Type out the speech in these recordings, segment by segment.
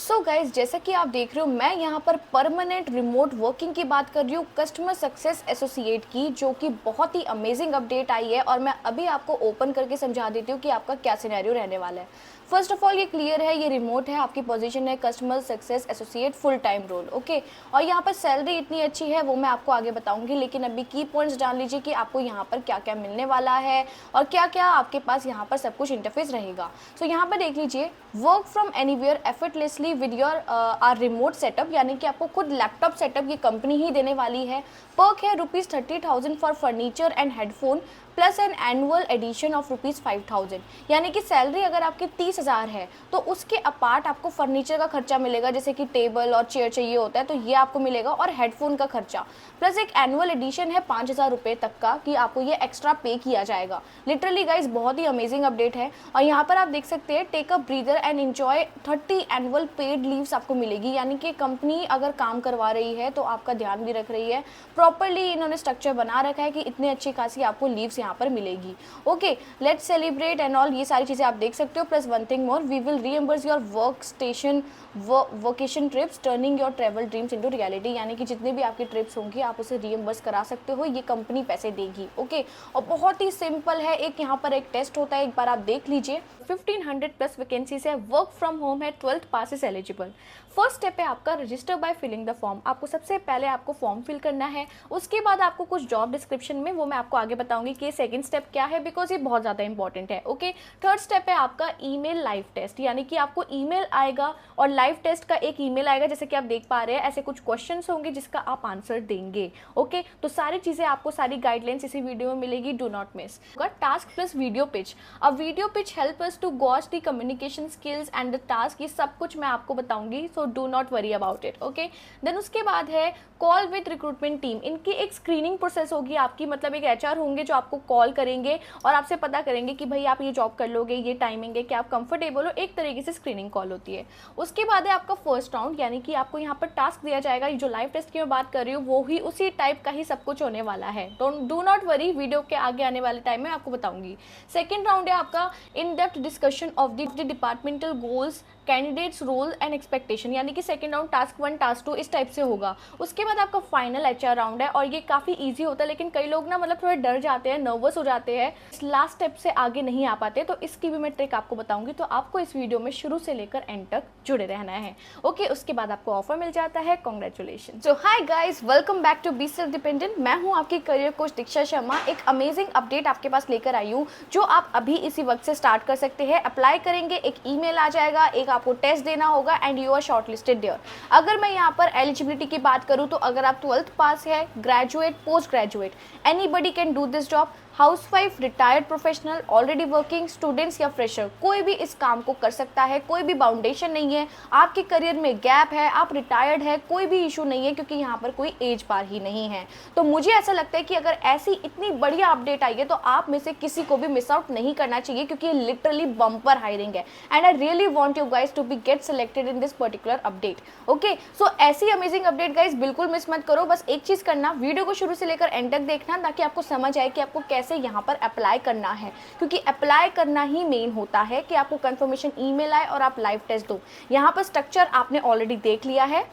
So guys, जैसा कि आप देख रहे हो, मैं यहाँ पर परमानेंट रिमोट वर्किंग की बात कर रही हूँ, कस्टमर सक्सेस एसोसिएट की, जो कि बहुत ही अमेजिंग अपडेट आई है। और मैं अभी आपको ओपन करके समझा देती हूँ कि आपका क्या सिनेरियो रहने वाला है। फर्स्ट ऑफ ऑल, ये क्लियर है, ये रिमोट है, आपकी पोजीशन है customer success associate full time role. Okay, और यहाँ पर सैलरी इतनी अच्छी है वो मैं आपको आगे बताऊंगी, लेकिन अभी की पॉइंट्स जान लीजिए कि आपको यहाँ पर क्या क्या मिलने वाला है और क्या क्या आपके पास यहाँ पर सब कुछ इंटरफेस रहेगा। सो यहाँ पर देख लीजिए, work from anywhere effortlessly with your our remote setup, यानी कि आपको खुद लैपटॉप सेटअप ये कंपनी ही देने वाली है। पर्क है ₹30,000 for furniture and headphone plus an annual addition of ₹5,000। यानी कि सैलरी अगर आपकी 30,000 है तो उसके अपार्ट आपको फर्नीचर का खर्चा मिलेगा, जैसे कि टेबल और चेयर चाहिए होता है तो ये आपको मिलेगा, और हेडफोन का खर्चा प्लस एक एनुअल एडिशन है ₹5,000 तक का कि आपको ये एक्स्ट्रा पे किया जाएगा। लिटरली गाइज, बहुत ही अमेजिंग अपडेट है। और यहाँ पर आप देख सकते हैं, take a breather and enjoy 30 annual paid leaves आपको मिलेगी। यानी कि कंपनी अगर काम करवा रही है तो आपका ध्यान भी रख रही है, प्रॉपरली इन्होंने स्ट्रक्चर बना रखा है कि इतनी अच्छी खासी आपको लीव्स यहाँ पर मिलेगी। Okay, let's celebrate and all, ये सारी चीज़ें आप देख सकते हो। Plus one thing more, we will reimburse your work station vacation trips, turning your travel dreams into reality. यानी कि जितने भी आपकी ट्रिप्स होंगी आप उसे रीएम्बर्स करा सकते हो, ये कंपनी पैसे देगी। ओके, और बहुत ही सिंपल है, एक यहाँ पर एक टेस्ट होता है, एक बार आप देख लीजिए। 1500 प्लस वैकेंसीज है, वर्क फ्रॉम होम है, 12th pass is eligible. First step है आपका register by filling the form. आपको सबसे पहले आपको फॉर्म फिल करना है, उसके बाद आपको कुछ जॉब डिस्क्रिप्शन में, वो मैं आपको आगे बताऊंगी कि सेकंड स्टेप क्या है, बिकॉज ये बहुत ज़्यादा इंपॉर्टेंट है। ओके, थर्ड स्टेप है आपका ईमेल लाइव टेस्ट, यानी कि आपको ईमेल आएगा और लाइव टेस्ट का एक ईमेल आएगा, जैसे कि आप देख पा रहे हैं, ऐसे कुछ क्वेश्चंस होंगे जिसका आप आंसर देंगे। ओके, तो सारी चीज़ें आपको, सारी गाइडलाइंस इसी वीडियो में मिलेगी, do not miss. Task plus video pitch, अब video pitch help us to gauge the communication skills and the task, ये सब कुछ मैं आपको बताऊंगी, so do not worry about it. Okay, then उसके बाद है कॉल विद रिक्रूटमेंट टीम। इनकी एक स्क्रीनिंग प्रोसेस होगी आपकी, मतलब एक एचआर होंगे जो आपको कॉल करेंगे और आपसे पता करेंगे कि भाई आप ये जॉब कर लोगे, ये टाइमिंग है, कि आप कंफर्टेबल हो, एक तरीके से स्क्रीनिंग कॉल होती है। उसके बाद है आपका फर्स्ट राउंड, यानी कि आपको यहाँ पर टास्क दिया जाएगा, जो लाइव टेस्ट की मैं बात कर रही हूँ वो ही उसी टाइप का ही सब कुछ होने वाला है, तो डू नॉट वरी, वीडियो के आगे आने वाले टाइम में आपको बताऊंगी। सेकेंड राउंड है आपका in depth discussion of the departmental goals, candidates role and expectation, यानी कि सेकंड राउंड टास्क 1 टास्क 2 इस टाइप से होगा। उसके बाद आपका फाइनल एचआर राउंड है, और ये काफ़ी इजी होता है, लेकिन कई लोग ना मतलब थोड़े डर जाते हैं, नर्वस हो जाते हैं, इस लास्ट स्टेप से आगे नहीं आ पाते, तो इसकी भी मैं ट्रिक आपको बताऊंगी, तो आपको इस वीडियो में शुरू से लेकर एंड तक जुड़े रहना है। ओके, उसके बाद आपको ऑफर मिल जाता है, congratulation. So hi guys, welcome back to be self dependent. मैं हूँ आपकी करियर कोच दीक्षा शर्मा। एक अमेजिंग अपडेट आपके पास लेकर आई हूँ, जो आप अभी इसी वक्त से स्टार्ट कर सकते हैं। अप्लाई करेंगे, एक ईमेल आ जाएगा, एक आपको टेस्ट देना होगा and you are shortlisted there. अगर मैं यहाँ पर एलिजिबिलिटी की बात करूँ तो अगर आप 12th पास है, graduate, post graduate, anybody can do this job. Housewife, retired professional, already working, students या फ्रेशर, कोई भी इस काम को कर सकता है, कोई भी बाउंडेशन नहीं है। आपके करियर में गैप है, आप रिटायर्ड है, कोई भी इशू नहीं है, क्योंकि यहाँ पर कोई एज बार ही नहीं है। तो मुझे ऐसा लगता है कि अगर ऐसी इतनी बढ़िया अपडेट आई है तो आप में से किसी को भी मिस आउट नहीं करना चाहिए, क्योंकि ये लिटरली बम्पर हायरिंग है and I really want you guys to be get selected in this particular update. Okay, so ऐसी अमेजिंग अपडेट गाइस बिल्कुल मिस मत करो। बस एक चीज करना, वीडियो को शुरू से लेकर एंड तक देखना, ताकि आपको समझ आए कि आपको कैसे यहाँ पर अप्लाई करना है, क्योंकि अप्लाई करना ही मेन होता है कि आपको कंफर्मेशन ईमेल आए और आप लाइव टेस्ट दो। यहाँ पर स्ट्रक्चर आपने ऑलरेडी देख लिया है,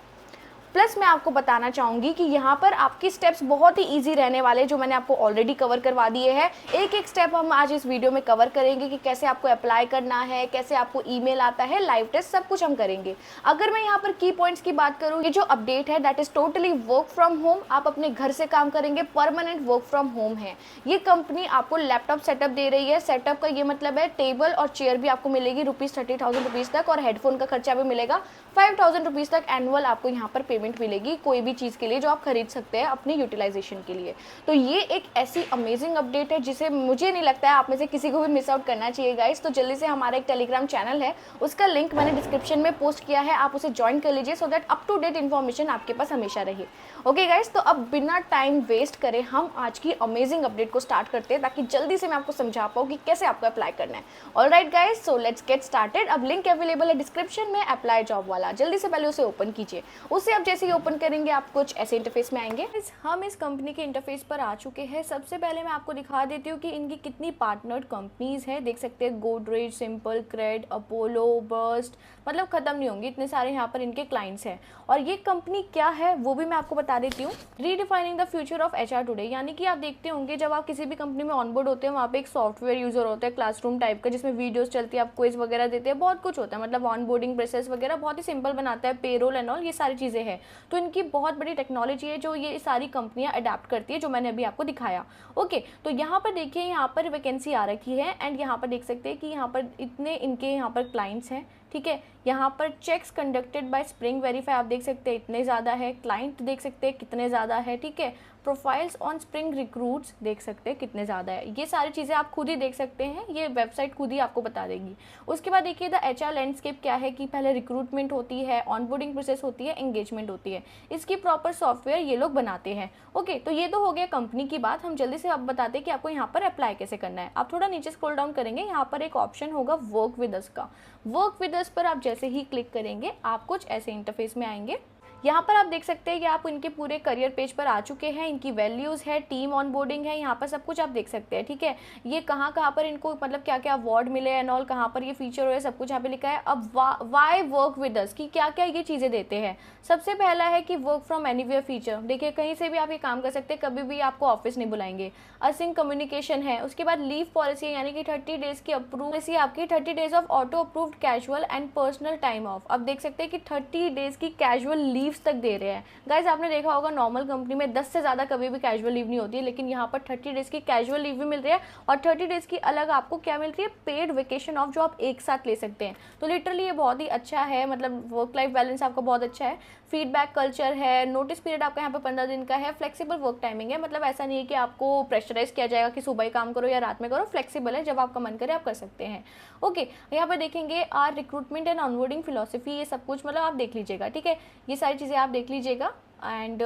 प्लस मैं आपको बताना चाहूँगी कि यहाँ पर आपकी स्टेप्स बहुत ही इजी रहने वाले, जो मैंने आपको ऑलरेडी कवर करवा दिए हैं। एक एक स्टेप हम आज इस वीडियो में कवर करेंगे कि कैसे आपको अप्लाई करना है, कैसे आपको ईमेल आता है, लाइव टेस्ट, सब कुछ हम करेंगे। अगर मैं यहाँ पर की पॉइंट्स की बात करूँ, ये जो अपडेट है that is totally work from home, आप अपने घर से काम करेंगे, परमानेंट वर्क फ्रॉम होम है। ये कंपनी आपको लैपटॉप सेटअप दे रही है। सेटअप का ये मतलब है टेबल और चेयर भी आपको मिलेगी ₹30,000 तक, और हेडफोन का खर्चा भी मिलेगा ₹5,000 तक एनुअल आपको यहाँ पर पेमेंट मिलेगी, कोई भी चीज़ के लिए जो आप खरीद सकते हैं अपने यूटिलाइजेशन के लिए। तो ये एक ऐसी अमेजिंग अपडेट है जिसे मुझे नहीं लगता है आप में से किसी को भी मिस आउट करना चाहिए गाइस। तो जल्दी से हमारा एक टेलीग्राम चैनल है, उसका लिंक मैंने डिस्क्रिप्शन में पोस्ट किया है, आप उसे ज्वाइन कर लीजिए, so that up to date information आपके पास हमेशा रहे। ओके गाइस, तो अब बिना टाइम वेस्ट करे हम आज की अमेजिंग अपडेट को स्टार्ट करते हैं, ताकि जल्दी से मैं आपको समझा पाऊँ कि कैसे आपको अप्लाई करना है। Alright guys, so let's get started. अब लिंक अवेलेबल है डिस्क्रिप्शन में, अप्लाई जॉब वाला, जल्दी से पहले उसे ओपन कीजिए। उससे आप जैसे ही ओपन करेंगे आप कुछ ऐसे इंटरफेस में आएंगे। हम इस कंपनी के इंटरफेस पर आ चुके हैं। सबसे पहले मैं आपको दिखा देती हूँ कि इनकी कितनी पार्टनर्ड कंपनीज हैं। देख सकते हैं Godrej, Simpl, CRED, Apollo, Burst, मतलब खत्म नहीं होंगे, इतने सारे यहाँ पर इनके क्लाइंट्स हैं। और ये कंपनी क्या है वो भी मैं आपको बता देती हूँ। Redefining the future of HR today, यानी कि आप देखते होंगे जब आप किसी भी कंपनी में ऑनबोर्ड होते हैं वहाँ पे एक सॉफ्टवेयर यूजर होता है क्लासरूम टाइप का, जिसमें वीडियोस चलती है, आप क्विज वगैरह देते हैं, बहुत कुछ होता है, मतलब ऑनबोर्डिंग प्रोसेस वगैरह बहुत ही सिंपल बनाता है, पेरोल एंड ऑल, ये सारी चीज़ें हैं। तो इनकी बहुत बड़ी टेक्नोलॉजी है जो ये सारी कंपनियां अडेप्ट करती है, जो मैंने अभी आपको दिखाया। ओके, तो यहाँ पर देखिए, यहाँ पर वैकेंसी आ रखी है एंड यहाँ पर देख सकते हैं कि यहाँ पर इतने इनके यहाँ पर क्लाइंट्स हैं। ठीक है, यहाँ पर checks conducted by SpringVerify आप देख सकते हैं इतने ज़्यादा है, क्लाइंट देख सकते हैं कितने ज़्यादा है। ठीक है, प्रोफाइल्स ऑन स्प्रिंग रिक्रूट्स देख सकते हैं कितने ज़्यादा है। ये सारी चीज़ें आप खुद ही देख सकते हैं, ये वेबसाइट खुद ही आपको बता देगी। उसके बाद देखिए द HR लैंडस्केप क्या है कि पहले रिक्रूटमेंट होती है, ऑनबोर्डिंग प्रोसेस होती है, एंगेजमेंट होती है, इसकी प्रॉपर सॉफ्टवेयर ये लोग बनाते हैं। ओके, तो ये तो हो गया कंपनी की बात। हम जल्दी से आप बताते हैं कि आपको यहाँ पर अप्लाई कैसे करना है। आप थोड़ा नीचे स्क्रॉल डाउन करेंगे, यहाँ पर एक ऑप्शन होगा वर्क विद अस का। वर्क विद अस पर आप जैसे ही क्लिक करेंगे आप कुछ ऐसे इंटरफेस में आएंगे। यहाँ पर आप देख सकते हैं कि आप इनके पूरे करियर पेज पर आ चुके हैं। इनकी वैल्यूज़ है, टीम ऑनबोर्डिंग है, यहाँ पर सब कुछ आप देख सकते हैं। ठीक है, ये कहाँ पर इनको मतलब क्या क्या अवार्ड मिले एंड ऑल, कहाँ पर ये फीचर हुए, सब कुछ यहाँ पे लिखा है। अब वाई वर्क विद अस की क्या क्या ये चीज़ें देते हैं। सबसे पहला है कि वर्क फ्रॉम एनीवेयर फीचर, देखिए कहीं से भी आप ये काम कर सकते हैं, कभी भी आपको ऑफिस नहीं बुलाएंगे। असिंक कम्युनिकेशन है। उसके बाद लीव पॉलिसी, यानी कि 30 डेज की अप्रूव पॉलिसी आपकी, 30 days of auto approved casual and personal time of. अब देख सकते हैं कि 30 डेज की कैजुअल लीव्स तक दे रहे हैं। गाइज आपने देखा होगा नॉर्मल कंपनी में 10 से ज़्यादा कभी भी कैजुअल लीव नहीं होती है, लेकिन यहाँ पर 30 डेज की कैजुअल लीव भी मिल रही है और 30 डेज की अलग आपको क्या मिल रही है, पेड वेकेशन ऑफ, जो आप एक साथ ले सकते हैं। तो लिटरली ये बहुत ही अच्छा है, मतलब वर्क लाइफ बैलेंस आपका बहुत अच्छा है। फीडबैक कल्चर है, नोटिस पीरियड आपका यहाँ पे 15 दिन का है, फ्लेक्सिबल वर्क टाइमिंग है, मतलब ऐसा नहीं है कि आपको प्रेशराइज किया जाएगा कि सुबह ही काम करो या रात में करो, फ्लेक्सिबल है, जब आपका मन करे आप कर सकते हैं। ओके, यहाँ पे देखेंगे our recruitment and onboarding philosophy, ये सब कुछ मतलब आप देख लीजिएगा। ठीक है, ये सारी चीज़ें आप देख लीजिएगा एंड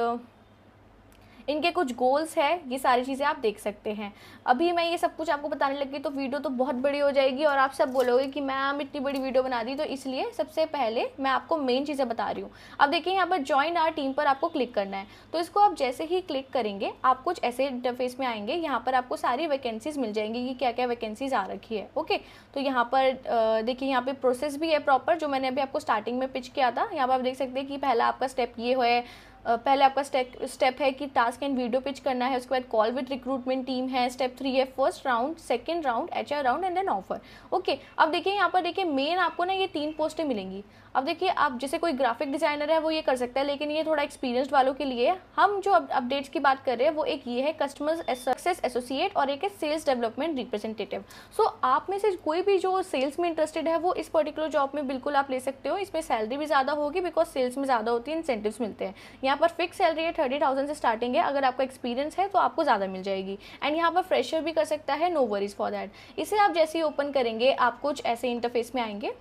इनके कुछ गोल्स है, ये सारी चीज़ें आप देख सकते हैं। अभी मैं ये सब कुछ आपको बताने लगी तो वीडियो तो बहुत बड़ी हो जाएगी और आप सब बोलोगे कि मैम इतनी बड़ी वीडियो बना दी, तो इसलिए सबसे पहले मैं आपको मेन चीज़ें बता रही हूँ। अब देखिए यहाँ पर ज्वाइन आवर टीम पर आपको क्लिक करना है, तो इसको आप जैसे ही क्लिक करेंगे आप कुछ ऐसे इंटरफेस में आएंगे। यहाँ पर आपको सारी वैकेंसीज मिल जाएंगी कि क्या क्या वैकेंसीज आ रखी है। ओके, तो यहाँ पर देखिए यहाँ पे प्रोसेस भी है प्रॉपर, जो मैंने अभी आपको स्टार्टिंग में पिच किया था। यहाँ पर आप देख सकते हैं कि पहला आपका स्टेप ये है, पहले आपका स्टेप है कि टास्क एंड वीडियो पिच करना है। उसके बाद कॉल विद रिक्रूटमेंट टीम है। स्टेप 3 है first round, second round, HR round and then offer. Okay, अब देखिए यहाँ पर देखिए मेन आपको ना ये 3 पोस्टें मिलेंगी। अब देखिए आप जैसे कोई ग्राफिक डिजाइनर है वो ये कर सकता है, लेकिन ये थोड़ा एक्सपीरियंस्ड वालों के लिए। हम जो अपडेट्स की बात कर रहे हैं वो एक ये है कस्टमर सक्सेस एसोसिएट और एक है सेल्स डेवलपमेंट रिप्रेजेंटेटिव। सो आप में से कोई भी जो सेल्स में इंटरेस्टेड है वो इस पर्टिकुलर जॉब में बिल्कुल आप ले सकते हो। इसमें सैलरी भी ज़्यादा होगी बिकॉज सेल्स में ज़्यादा होती है, इंसेंटिव्स मिलते हैं। यहाँ पर फिक्स सैलरी है 30,000 से स्टार्टिंग है। अगर आपका एक्सपीरियंस है तो आपको ज़्यादा मिल जाएगी एंड यहाँ पर फ्रेशर भी कर सकता है, नो वरीज फॉर दैट। इसे आप जैसे ही ओपन करेंगे आप कुछ ऐसे इंटरफेस में आएंगे।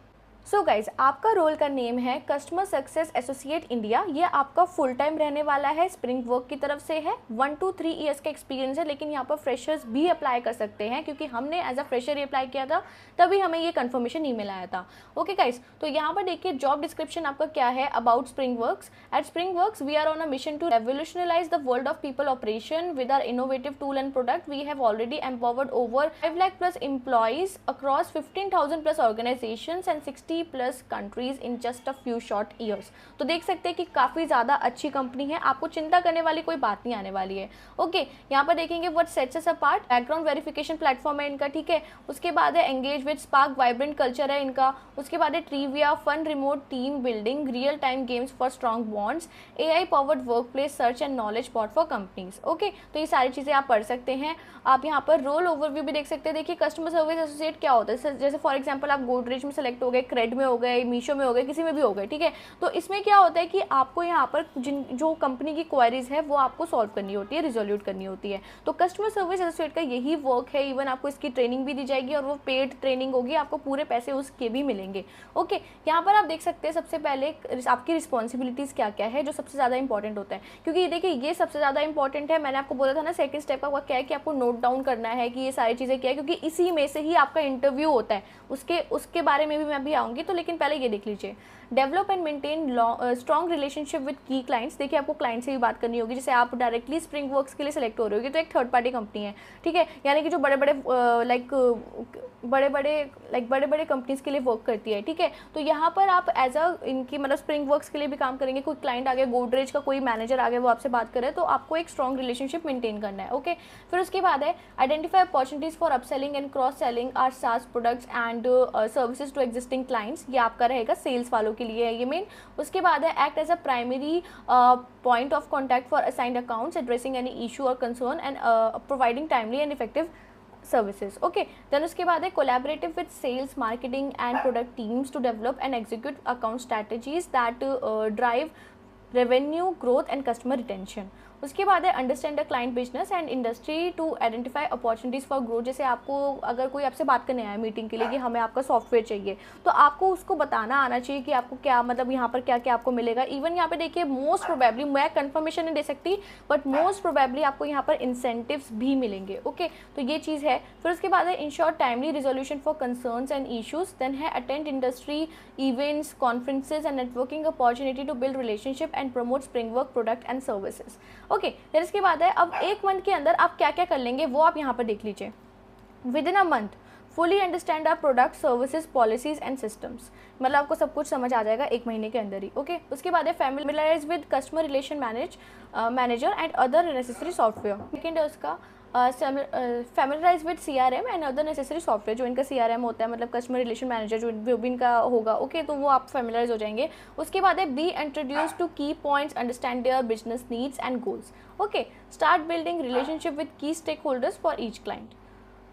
सो गाइज आपका रोल का नेम है कस्टमर सक्सेस एसोसिएट इंडिया। ये आपका फुल टाइम रहने वाला है, स्प्रिंग वर्क की तरफ से है, 1 to 3 ईयर्स का एक्सपीरियंस है, लेकिन यहाँ पर फ्रेशर्स भी अप्लाई कर सकते हैं क्योंकि हमने एज अ फ्रेशर अप्लाई किया था तभी हमें ये कंफर्मेशन ईमेल आया था। ओके गाइज, तो यहाँ पर देखिए जॉब डिस्क्रिप्शन आपका क्या है about Spring Works. At Spring Works we are on a mission to revolutionize the world of people operation with our innovative tool and product. We have already empowered over 5 lakh plus employees across 15,000 plus organizations and 60 plus countries in just a few short years। तो देख सकते हैं कि काफ़ी ज़्यादा अच्छी company है, आपको चिंता करने वाली कोई बात नहीं आने वाली है। ओके, यहाँ पर देखेंगे what sets us apart, background verification platform है इनका। ठीक है, उसके बाद है engage with spark, vibrant culture है इनका। उसके बाद है trivia, fun remote team building, real time games for strong bonds, AI powered work place search and knowledge bot for companies. Okay, तो ये सारी चीज़ें आप पढ़ सकते हैं। आप यहाँ पर रोल ओवरव्यू भी देख सकते हैं। देखिए कस्टमर सर्विस एसोसिएट क्या होता है, जैसे फॉर एग्जांपल आप गोदरेज में सेलेक्ट हो गए, क्रेड में हो गए, मीशो में हो गए, किसी में भी हो गए। ठीक है, तो इसमें क्या होता है कि आपको यहाँ पर जो कंपनी की क्वायरीज है वो आपको सॉल्व करनी होती है, रिजोल्यूट करनी होती है। तो कस्टमर सर्विस एसोसिएट का यही वर्क है। इवन आपको इसकी ट्रेनिंग भी दी जाएगी और वो पेड ट्रेनिंग होगी, आपको पूरे पैसे उसके भी मिलेंगे। ओके, यहाँ पर आप देख सकते हैं सबसे पहले आपकी रिस्पॉन्सिबिलिटीज़ क्या क्या है, जो सबसे ज़्यादा इंपॉर्टेंट होता है, क्योंकि देखिए ये सबसे ज़्यादा इंपॉर्टेंट है। मैंने आपको बोला था ना सेकंड स्टेप का क्या है कि आपको नोट डाउन करना है कि ये सारी चीज़ें क्या है, क्योंकि इसी में से ही आपका इंटरव्यू होता है। उसके बारे में भी मैं अभी आऊँगी, तो लेकिन पहले ये देख लीजिए। Develop and maintain strong relationship with की क्लाइंट्स। देखिए आपको क्लाइंट से भी बात करनी होगी, जैसे आप डायरेक्टली स्प्रिंग वर्क्स के लिए सेलेक्ट हो रहे होगे तो एक थर्ड पार्टी कंपनी है, ठीक है, यानी कि जो बड़े बड़े कंपनीज के लिए वर्क करती है, ठीक है। तो यहाँ पर आप एज अ इनकी मतलब स्प्रिंग वर्क्स के लिए भी काम करेंगे। कोई क्लाइंट आ गया, गोदरेज का कोई मैनेजर आ गया, वो आपसे बात करे तो आपको एक स्ट्रॉन्ग रिलेशनशिप मेंटेन करना है, ओके। फिर उसके बाद है identify opportunities for upselling and cross selling our SaaS products and services to existing clients. ये आपका रहेगा सेल्स वालों के लिए है ये मेन। उसके बाद है act as a primary point of contact for assigned accounts, addressing any issue or concern and providing timely and effective services, okay। then उसके बाद है collaborative with sales, marketing and product teams to develop and execute account strategies that drive revenue growth and customer retention। उसके बाद है understand the client business and industry to identify opportunities for growth. जैसे आपको अगर कोई आपसे बात करने आया मीटिंग के लिए कि हमें आपका सॉफ्टवेयर चाहिए, तो आपको उसको बताना आना चाहिए कि आपको क्या मतलब यहाँ पर क्या क्या आपको मिलेगा। इवन यहाँ पे देखिए मोस्ट प्रोबेबली, मैं कंफर्मेशन नहीं दे सकती, बट मोस्ट प्रोबेबली आपको यहाँ पर इंसेंटिव्स भी मिलेंगे, ओके। तो ये चीज़ है। फिर उसके बाद है ensure timely resolution for concerns and issues. Then है attend industry events, conferences and networking opportunity to build relationship and promote Spring Work product and services, okay. फिर इसके बाद है अब एक मंथ के अंदर आप क्या क्या कर लेंगे वो आप यहाँ पर देख लीजिए। Within a month fully understand our product, services, policies and systems. मतलब आपको सब कुछ समझ आ जाएगा एक महीने के अंदर ही, ओके। उसके बाद है familiarize with customer relation manager and other necessary software. Second है उसका familiarize with CRM and other necessary software. जो इनका CRM होता है मतलब कस्टमर रिलेशन मैनेजर जो भी इनका होगा, ओके, तो वो आप फैमिलियराइज हो जाएंगे। उसके बाद है be introduced to key points, understand their business needs and goals, okay. Start building relationship with key stakeholders for each client.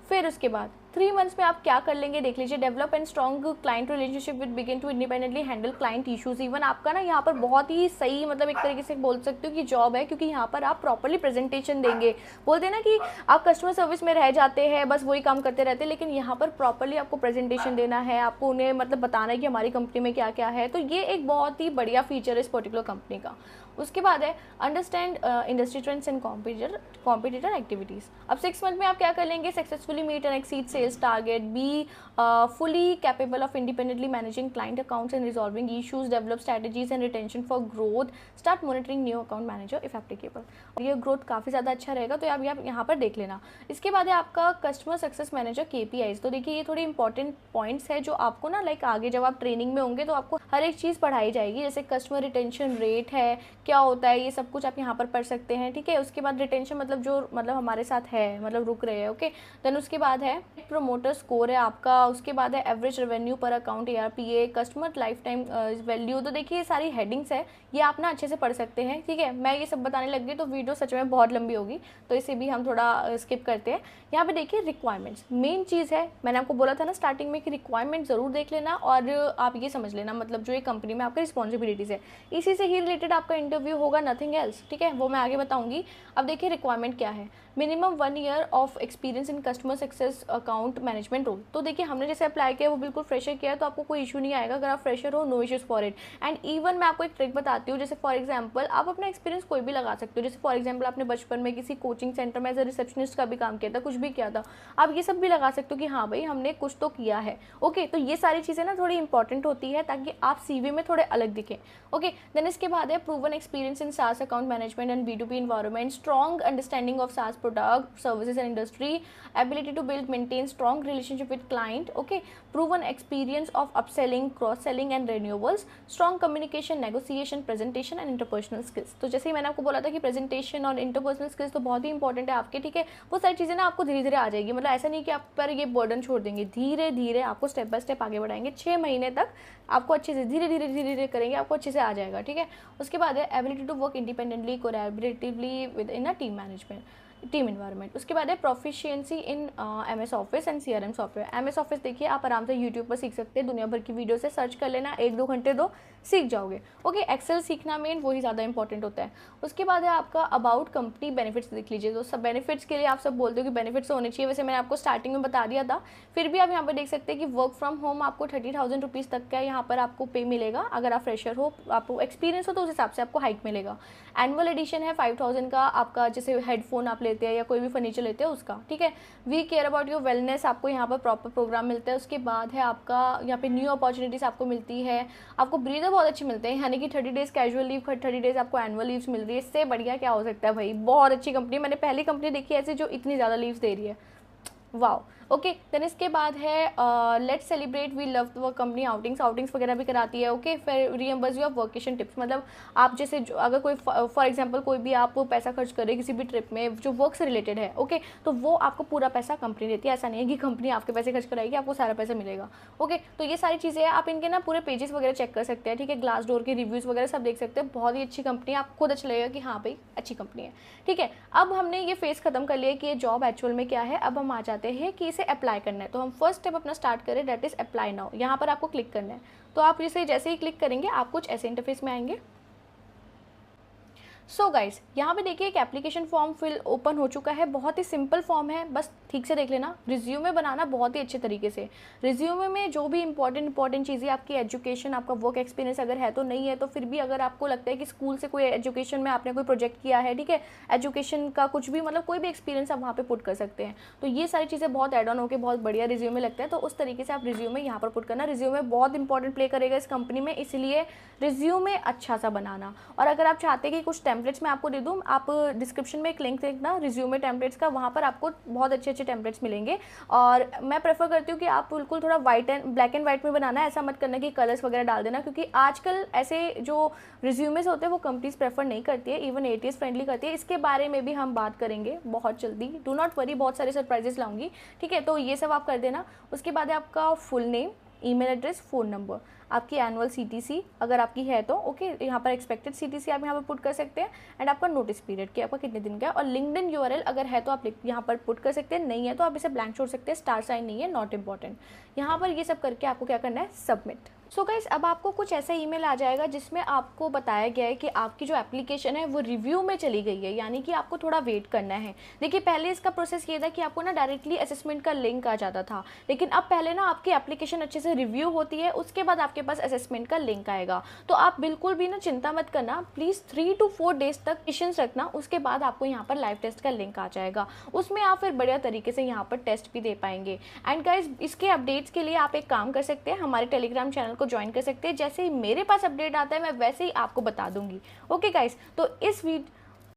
फिर उसके बाद 3 मंथ्स में आप क्या कर लेंगे देख लीजिए। Develop and strong client relationship with begin to independently handle client issues. Even आपका ना यहाँ पर बहुत ही सही मतलब एक तरीके से बोल सकते हो कि जॉब है, क्योंकि यहाँ पर आप प्रॉपर्ली प्रेजेंटेशन देंगे। बोलते हैं ना कि आप कस्टमर सर्विस में रह जाते हैं, बस वही काम करते रहते हैं, लेकिन यहाँ पर प्रॉपर्ली आपको प्रेजेंटेशन देना है, आपको उन्हें मतलब बताना है कि हमारी कंपनी में क्या क्या है। तो ये एक बहुत ही बढ़िया फीचर है इस पर्टिकुलर कंपनी का। उसके बाद है understand industry trends and competitor activities. अब 6 मंथ में आप क्या कर लेंगे। Successfully meet and exceed sales target, be fully capable of independently managing client accounts and resolving issues, develop strategies and retention for growth, start monitoring new account manager if applicable। ये growth काफ़ी ज़्यादा अच्छा रहेगा, तो आप यहाँ पर देख लेना। इसके बाद है आपका कस्टमर सक्सेस मैनेजर KPIs। तो देखिए ये थोड़ी इंपॉर्टेंट पॉइंट्स है जो आपको ना लाइक आगे जब आप ट्रेनिंग में होंगे तो आपको हर एक चीज़ पढ़ाई जाएगी। जैसे कस्टमर रिटेंशन रेट है, क्या होता है, ये सब कुछ आप यहाँ पर पढ़ सकते हैं, ठीक है। उसके बाद रिटेंशन मतलब जो मतलब हमारे साथ है, मतलब रुक रहे हैं, ओके। देन उसके बाद है प्रोमोटर स्कोर है आपका। उसके बाद है एवरेज रेवेन्यू पर account ARPA, customer life time value. तो देखिए ये सारी हेडिंग्स है, ये आप ना अच्छे से पढ़ सकते हैं, ठीक है। मैं ये सब बताने लग गई तो वीडियो सच में बहुत लंबी होगी, तो इसे भी हम थोड़ा स्किप करते हैं। यहाँ पे देखिए रिक्वायरमेंट्स मेन चीज़ है। मैंने आपको बोला था ना स्टार्टिंग में कि रिक्वायरमेंट ज़रूर देख लेना और आप ये समझ लेना मतलब जो ये कंपनी में आपकी रिस्पॉन्सिबिलिटीज़ है, इसी से ही रिलेटेड आपका इंटरव्यू होगा, नथिंग एल्स, ठीक है। वो मैं आगे बताऊँगी। अब देखिए रिक्वायरमेंट क्या है। Minimum 1 year of experience in customer success account management role. तो देखिए हमने जैसे अप्लाई किया वो बिल्कुल फ्रेशर किया है, तो आपको कोई इशू नहीं आएगा अगर आप फ्रेशर हो, no issues for it. And even मैं आपको एक ट्रिक बताती हूँ, जैसे फॉर एग्जांपल आप अपना एक्सपीरियंस कोई भी लगा सकते हो। जैसे फॉर एग्जांपल आपने बचपन में किसी कोचिंग सेंटर में एज अ रिसेप्शनिस्ट का भी काम किया था, कुछ भी किया था, आप ये सब भी लगा सकते हो कि हाँ भाई हमने कुछ तो किया है, ओके। तो ये सारी चीज़ें ना थोड़ी इंपॉर्टेंट होती है ताकि आप CV में थोड़े अलग दिखें, ओके। देन इसके बाद है proven experience in SaaS account management and B2B environment, strong understanding of SaaS product, services and industry, ability to build maintain strong relationship with client, okay. Proven experience of upselling, cross selling and renewals, strong communication, negotiation, presentation and interpersonal skills. तो जैसे ही मैंने आपको बोला था कि presentation और interpersonal skills तो बहुत ही इंपॉर्टेंट है आपके, ठीक है। वो सारी चीज़ें ना आपको धीरे धीरे आ जाएगी, मतलब ऐसा नहीं कि आप पर ये बर्डन छोड़ देंगे, धीरे धीरे आपको स्टेप बाय स्टेप आगे बढ़ाएंगे। 6 महीने तक आपको अच्छे से धीरे धीरे करेंगे, आपको अच्छे से आ जाएगा, ठीक है। उसके बाद है ability to work independently, collaboratively within a team management, team environment. उसके बाद है proficiency in MS office and CRM software. MS office देखिए आप आराम से यूट्यूब पर सीख सकते हैं, दुनिया भर की वीडियो से सर्च कर लेना, 1-2 घंटे दो, सीख जाओगे, ओके। एक्सेल सीखना मेन वही ज़्यादा इंपॉर्टेंट होता है। उसके बाद है आपका अबाउट कंपनी बेनिफिट्स देख लीजिए। तो सब बेनिफिट्स के लिए आप सब बोलते हो कि बेनिफिट्स होने चाहिए, वैसे मैंने आपको स्टार्टिंग में बता दिया था, फिर भी आप यहाँ पर देख सकते हैं कि वर्क फ्रॉम होम आपको 30,000 रुपीज़ तक का यहाँ पर आपको पे मिलेगा। अगर आप फ्रेशर हो, आपको एक्सपीरियंस हो तो उस हिसाब से आपको हाइक मिलेगा। एनुअल एडिशन है 5,000 का आपका, जैसे हेडफोन आप ले लेते हैं या कोई भी फर्नीचर लेते हैं उसका, ठीक है। We care about your wellness, आपको यहाँ पर प्रॉपर प्रोग्राम मिलता है। उसके बाद है आपका यहाँ पे न्यू अपॉर्चुनिटीज़ आपको मिलती है, आपको ब्रीदर बहुत अच्छे मिलते हैं, यानी कि 30 डेज़ कैजुअल लीव, 30 डेज़ आपको एनुअल लीव्स मिल रही है। इससे बढ़िया क्या हो सकता है भाई, बहुत अच्छी कंपनी। मैंने पहली कंपनी देखी है ऐसे जो इतनी ज़्यादा लीव्स दे रही है, वाओ। ओके, देन इसके बाद है let's celebrate we love the company, outings वगैरह भी कराती है। ओके, फिर reimburse you of workation tips, मतलब आप जैसे अगर कोई फॉर एग्जांपल कोई भी आप पैसा खर्च करे किसी भी ट्रिप में जो वर्क से रिलेटेड है, ओके, तो वो आपको पूरा पैसा कंपनी देती है। ऐसा नहीं है कि कंपनी आपके पैसे खर्च कराएगी, आपको सारा पैसा मिलेगा। ओके, तो ये सारी चीज़ें हैं, आप इनके ना पूरे पेजेस वगैरह चेक कर सकते हैं, ठीक है। ग्लास डोर के रिव्यूज़ वगैरह सब देख सकते हैं, बहुत ही अच्छी कंपनी है, आपको खुद अच्छा लगेगा कि हाँ भाई अच्छी कंपनी है, ठीक है। अब हमने ये फेस खत्म कर लिया कि ये जॉब एक्चुअल में क्या है। अब हम आ जाते हैं कि इसे अप्लाई करना है। तो हम फर्स्ट स्टेप अपना स्टार्ट करें, दैट इज अप्लाई नाउ। यहाँ पर आपको क्लिक करना है। तो आप इसे जैसे ही क्लिक करेंगे आप कुछ ऐसे इंटरफेस में आएंगे। सो गाइज, यहाँ पे देखिए एक एप्लीकेशन फॉर्म फिल ओपन हो चुका है। बहुत ही सिंपल फॉर्म है, बस ठीक से देख लेना। रिज्यूमे बनाना बहुत ही अच्छे तरीके से। रिज्यूमे में जो भी इंपॉर्टेंट चीज़ें, आपकी एजुकेशन, आपका वर्क एक्सपीरियंस अगर है तो नहीं है तो फिर भी अगर आपको लगता है कि स्कूल से कोई एजुकेशन में आपने कोई प्रोजेक्ट किया है, ठीक है, एजुकेशन का कुछ भी मतलब कोई भी एक्सपीरियंस आप वहाँ पे पुट कर सकते हैं। तो ये सारी चीज़ें बहुत एड ऑन होकर बहुत बढ़िया रिज्यूमे लगता है। तो उस तरीके से आप रिज्यूमे यहाँ पर पुट करना। रिज्यूमे बहुत इंपॉर्टेंट प्ले करेगा इस कंपनी में, इसलिए रिज्यूमे अच्छा सा बनाना। और अगर आप चाहते हैं कि कुछ टेम्पलेट्स मैं आपको दे दूँ, आप डिस्क्रिप्शन में एक लिंक देखना रिज्यूमे टेम्पलेट्स का, वहाँ पर आपको बहुत अच्छे टेम्पलेट्स मिलेंगे। और मैं प्रेफर करती हूँ कि आप बिल्कुल थोड़ा ब्लैक एंड वाइट में बनाना है। ऐसा मत करना कि कलर्स वगैरह डाल देना, क्योंकि आजकल ऐसे जो रिज्यूमेस होते हैं वो कंपनीज प्रेफर नहीं करती है, इवन एटीएस फ्रेंडली करती है। इसके बारे में भी हम बात करेंगे बहुत जल्दी, डू नॉट वरी, बहुत सारे सरप्राइजेस लाऊंगी, ठीक है। तो ये सब आप कर देना। उसके बाद है आपका full name, email address, phone number, आपकी एनुअल सीटीसी अगर आपकी है तो ओके, यहाँ पर एक्सपेक्टेड सीटीसी आप यहाँ पर पुट कर सकते हैं, एंड आपका नोटिस पीरियड कि आपका कितने दिन का है, और लिंक्डइन यूआरएल अगर है तो आप यहाँ पर पुट कर सकते हैं, नहीं है तो आप इसे ब्लैंक छोड़ सकते हैं, स्टार साइन नहीं है, नॉट इम्पॉर्टेंट। यहाँ पर ये सब करके आपको क्या करना है, सबमिट। सो गाइस, अब आपको कुछ ऐसा ईमेल आ जाएगा जिसमें आपको बताया गया है कि आपकी जो एप्लीकेशन है वो रिव्यू में चली गई है, यानी कि आपको थोड़ा वेट करना है। देखिए, पहले इसका प्रोसेस ये था कि आपको ना डायरेक्टली असेसमेंट का लिंक आ जाता था, लेकिन अब पहले ना आपकी एप्लीकेशन अच्छे से रिव्यू होती है, उसके बाद आपके पास असेसमेंट का लिंक आएगा। तो आप बिल्कुल भी ना चिंता मत करना, प्लीज़ 3 to 4 डेज तक पेशेंस रखना, उसके बाद आपको यहाँ पर लाइव टेस्ट का लिंक आ जाएगा। उसमें आप फिर बढ़िया तरीके से यहाँ पर टेस्ट भी दे पाएंगे। एंड गाइज, इसके अपडेट्स के लिए आप एक काम कर सकते हैं, हमारे टेलीग्राम चैनल को ज्वाइन कर सकते हैं। जैसे ही मेरे पास अपडेट आता है मैं वैसे ही आपको बता दूंगी। ओके गाइस, तो इस वीडियो